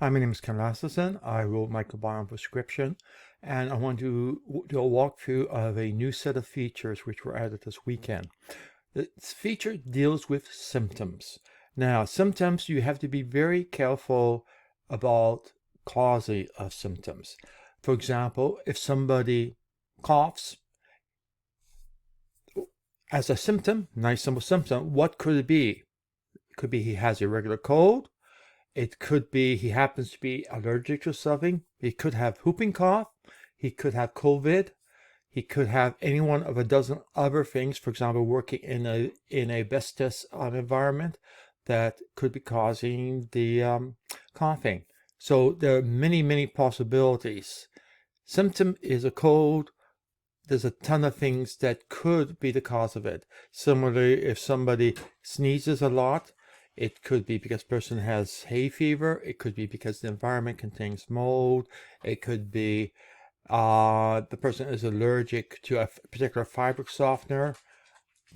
Hi, my name is Ken Rasmussen. I wrote Microbiome Prescription, and I want to do a walkthrough of a new set of features which were added this weekend. This feature deals with symptoms. Now, symptoms, you have to be very careful about causing of symptoms. For example, if somebody coughs as a symptom, nice simple symptom, what could it be? It could be he has a regular cold. It could be he happens to be allergic to something. He could have whooping cough. He could have COVID. He could have any one of a dozen other things. For example, working in a asbestos environment that could be causing the coughing. So there are many possibilities. Symptom is a cold. There's a ton of things that could be the cause of it. Similarly, if somebody sneezes a lot, it could be because the person has hay fever. It could be because the environment contains mold. It could be the person is allergic to a particular fabric softener.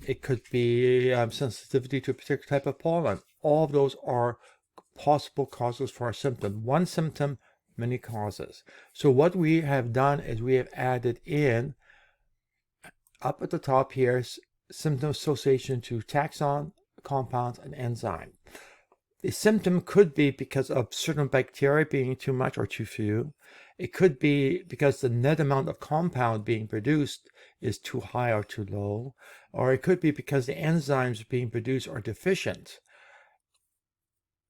It could be sensitivity to a particular type of pollen. All of those are possible causes for a symptom. One symptom, many causes. So what we have done is we have added in, up at the top here, symptom association to taxon, compounds, and enzyme. The symptom could be because of certain bacteria being too much or too few. It could be because the net amount of compound being produced is too high or too low. Or it could be because the enzymes being produced are deficient.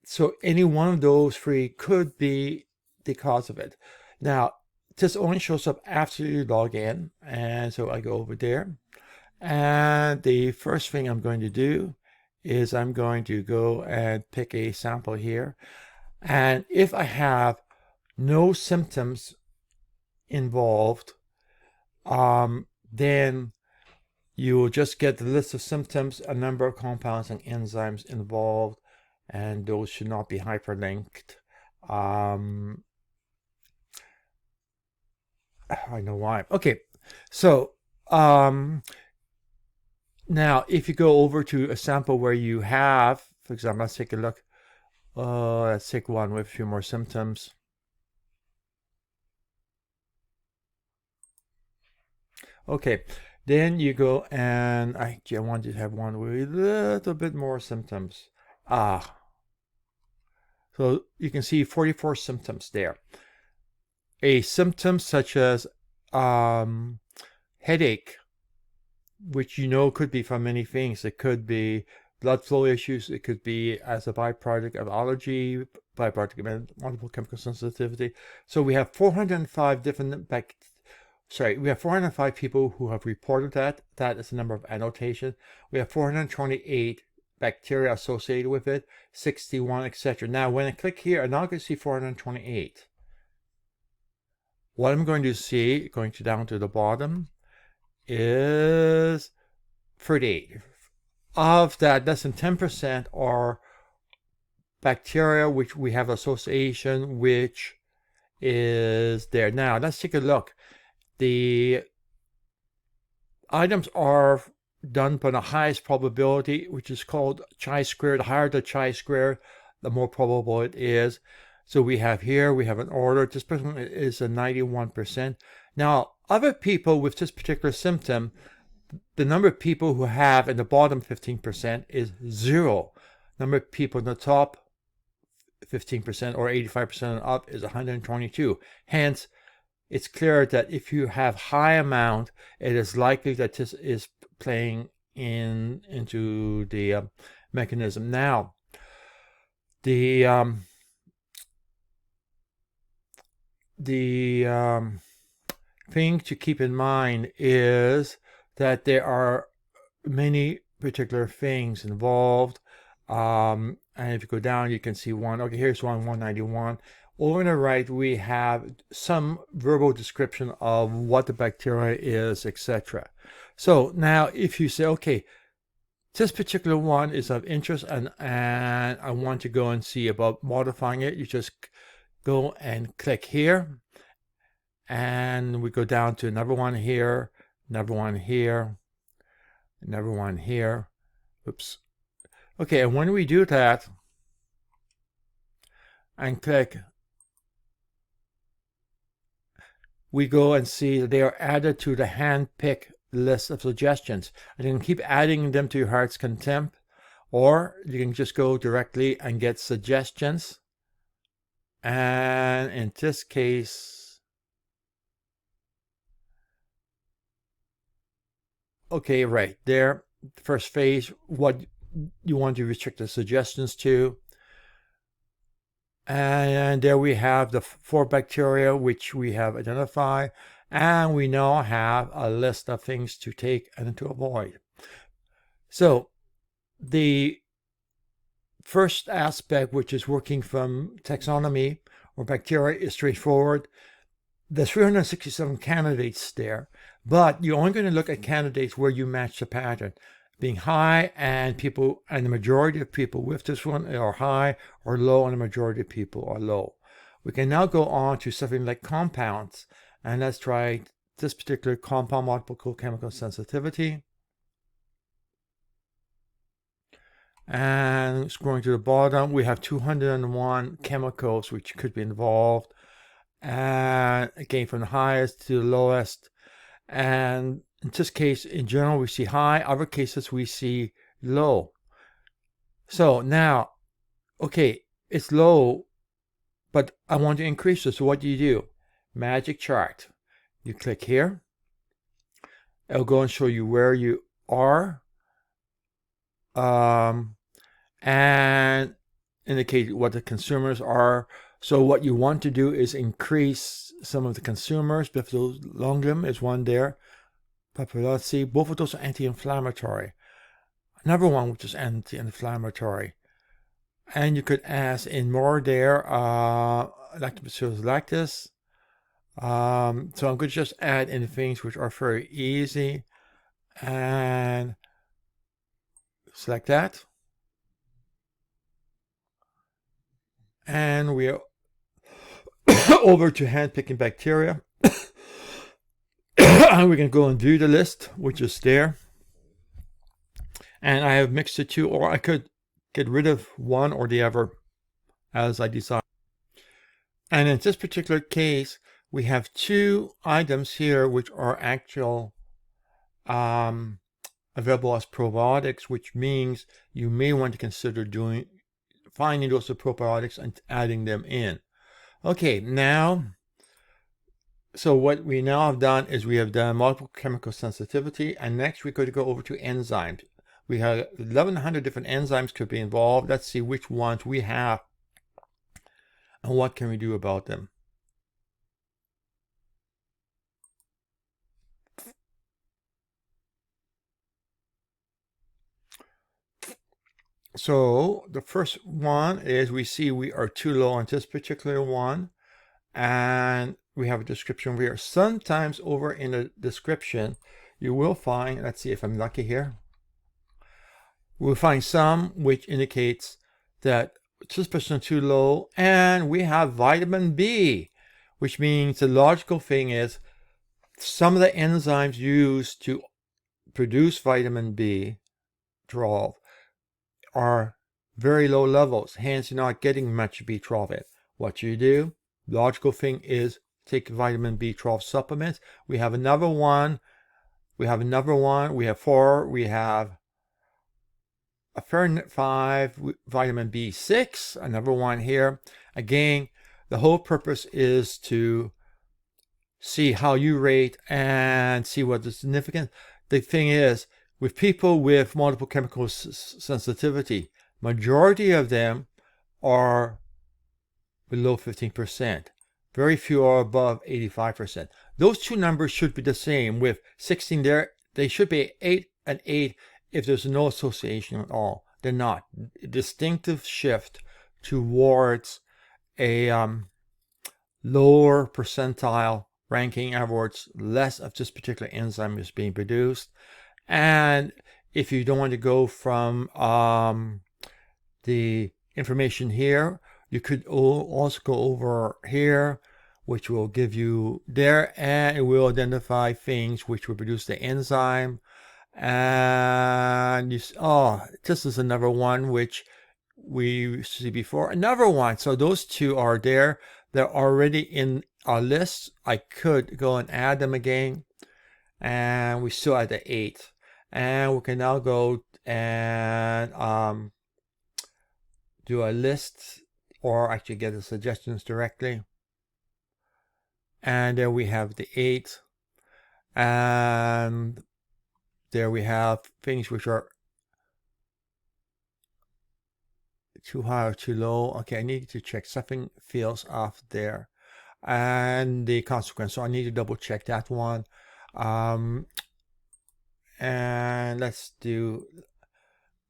So any one of those three could be the cause of it. Now, this only shows up after you log in. And so I go over there. And the first thing I'm going to do is I'm going to go and pick a sample here. And if I have no symptoms involved, then you will just get the list of symptoms, a number of compounds and enzymes involved, and those should not be hyperlinked. I know why. Okay, so now, if you go over to a sample where you have, for example, let's take a look. Let's take one with a few more symptoms. Okay, then you go and I want to have one with a little bit more symptoms. So you can see 44 symptoms there. A symptom such as headache, which you know could be from many things. It could be blood flow issues. It could be as a byproduct of allergy, byproduct of multiple chemical sensitivity. So we have 405 different we have 405 people who have reported that. That is the number of annotation. We have 428 bacteria associated with it, 61, etc. Now, when I click here, I'm not going to see 428. What I'm going to see, going down to the bottom, is 38. Of that, less than 10% are bacteria which we have association, which is there. Now, let's take a look. The items are done by the highest probability, which is called chi-square. The higher the chi-square, the more probable it is. So we have here, we have an order. This person is a 91%. Now, other people with this particular symptom, the number of people who have in the bottom 15% is 0. Number of people in the top 15% or 85% and up is 122. Hence, it's clear that if you have high amount, it is likely that this is playing into the mechanism. Now, the thing to keep in mind is that there are many particular things involved. And if you go down, you can see one. Okay, here's one, 191. Over on the right, we have some verbal description of what the bacteria is, etc. So now if you say, okay, this particular one is of interest and I want to go and see about modifying it, you just go and click here. And we go down to another one here, another one here, another one here. Oops. Okay, and when we do that and click we go and see that they are added to the hand-pick list of suggestions. And you can keep adding them to your heart's content, or you can just go directly and get suggestions. And in this case, okay, right there, first phase, what you want to restrict the suggestions to. And there we have the 4 bacteria which we have identified, and we now have a list of things to take and to avoid. So the first aspect, which is working from taxonomy or bacteria, is straightforward. There's 367 candidates there, but you're only going to look at candidates where you match the pattern. Being high, and people, and the majority of people with this one are high, or low, and the majority of people are low. We can now go on to something like compounds, and let's try this particular compound multiple chemical sensitivity. And scrolling to the bottom, we have 201 chemicals which could be involved, and again from the highest to the lowest. And in this case, in general, we see high. Other cases, we see low. So now, okay, it's low, but I want to increase it. So what do? Magic chart. You click here. It'll go and show you where you are. And indicate what the consumers are. So what you want to do is increase some of the consumers. Bifidobacterium is one there. Papulosi, both of those are anti-inflammatory. Another one which is anti-inflammatory. And you could add in more there, Lactobacillus lactis. So I'm going to just add in things which are very easy. And select that. And we are over to hand-picking bacteria. And we can go and view the list, which is there. And I have mixed the two, or I could get rid of one or the other as I decide. And in this particular case, we have 2 items here which are actual available as probiotics, which means you may want to consider finding those probiotics and adding them in. Okay, now, so what we now have done is we have done multiple chemical sensitivity, and next we're going to go over to enzymes. We have 1,100 different enzymes could be involved. Let's see which ones we have and what can we do about them. So the first one is we see we are too low on this particular one, and we have a description here. Sometimes over in the description you will find, let's see if I'm lucky here, we'll find some which indicates that this person is too low, and we have vitamin B, which means the logical thing is some of the enzymes used to produce vitamin B12 are very low levels, hence you're not getting much B12. What you do, logical thing is take vitamin B12 supplements. We have another one, we have 4, we have a ferritin 5, vitamin B6, another one here. Again, the whole purpose is to see how you rate and see what the significance. The thing is, with people with multiple chemical sensitivity, majority of them are below 15%. Very few are above 85%. Those two numbers should be the same. With 16 there, they should be 8 and 8 if there's no association at all. They're not. A distinctive shift towards a lower percentile ranking, in other words, less of this particular enzyme is being produced. And if you don't want to go from the information here, you could also go over here, which will give you there, and it will identify things which will produce the enzyme. And this is another one which we see before, another one. So those two are there. They're already in our lists, I could go and add them again, and we still at the 8. And we can now go and do a list, or actually get the suggestions directly. And there we have the 8. And there we have things which are too high or too low. Okay, I need to check something feels off there. And the consequence, so I need to double check that one. And let's do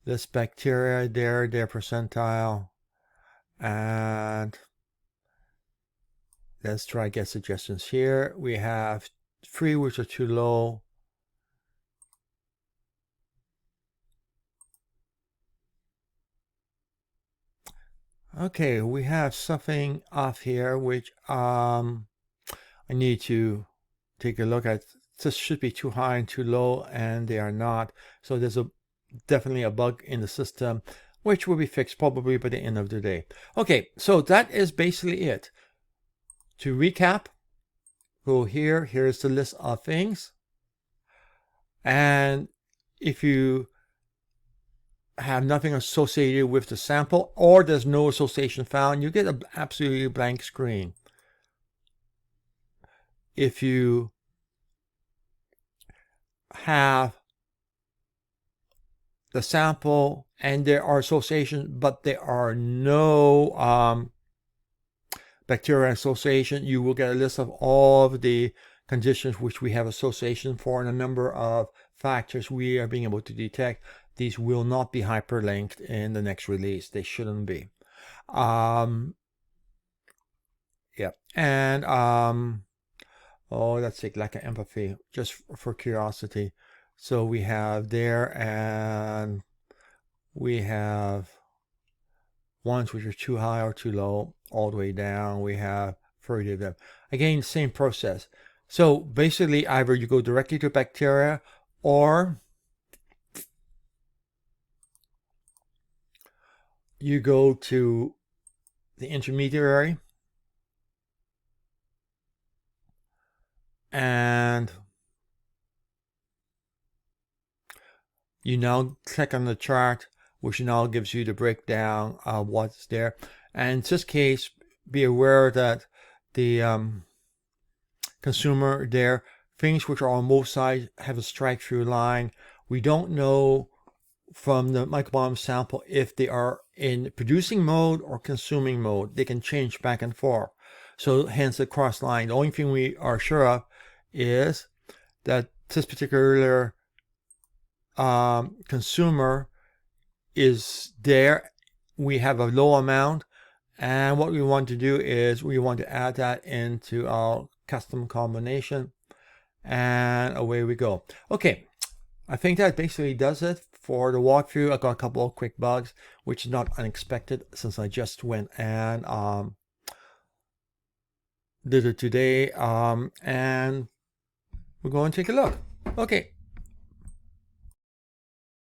this bacteria there, their percentile, and let's try to get suggestions here. We have 3 which are too low. Okay, we have something off here which I need to take a look at. This should be too high and too low, and they are not. So there's definitely a bug in the system, which will be fixed probably by the end of the day. Okay, so that is basically it. To recap, go here. Here's the list of things. And if you have nothing associated with the sample, or there's no association found, you get an absolutely blank screen. If you have the sample and there are associations, but there are no bacteria association, you will get a list of all of the conditions which we have association for, and a number of factors we are being able to detect. These will not be hyperlinked in the next release. They shouldn't be. Yeah. And oh, let's take lack of empathy, just for curiosity. So we have there, and we have ones which are too high or too low, all the way down. We have 30 of them. Again, same process. So basically, either you go directly to bacteria, or you go to the intermediary, and you now click on the chart, which now gives you the breakdown of what's there. And in this case, be aware that the consumer there, things which are on both sides have a strike-through line. We don't know from the microbiome sample if they are in producing mode or consuming mode. They can change back and forth. So hence the cross line. The only thing we are sure of is that this particular consumer is there. We have a low amount, and what we want to do is we want to add that into our custom combination, and away we go. Okay, I think that basically does it for the walkthrough. I got a couple of quick bugs, which is not unexpected since I just went and did it today, and we're going to take a look. Okay.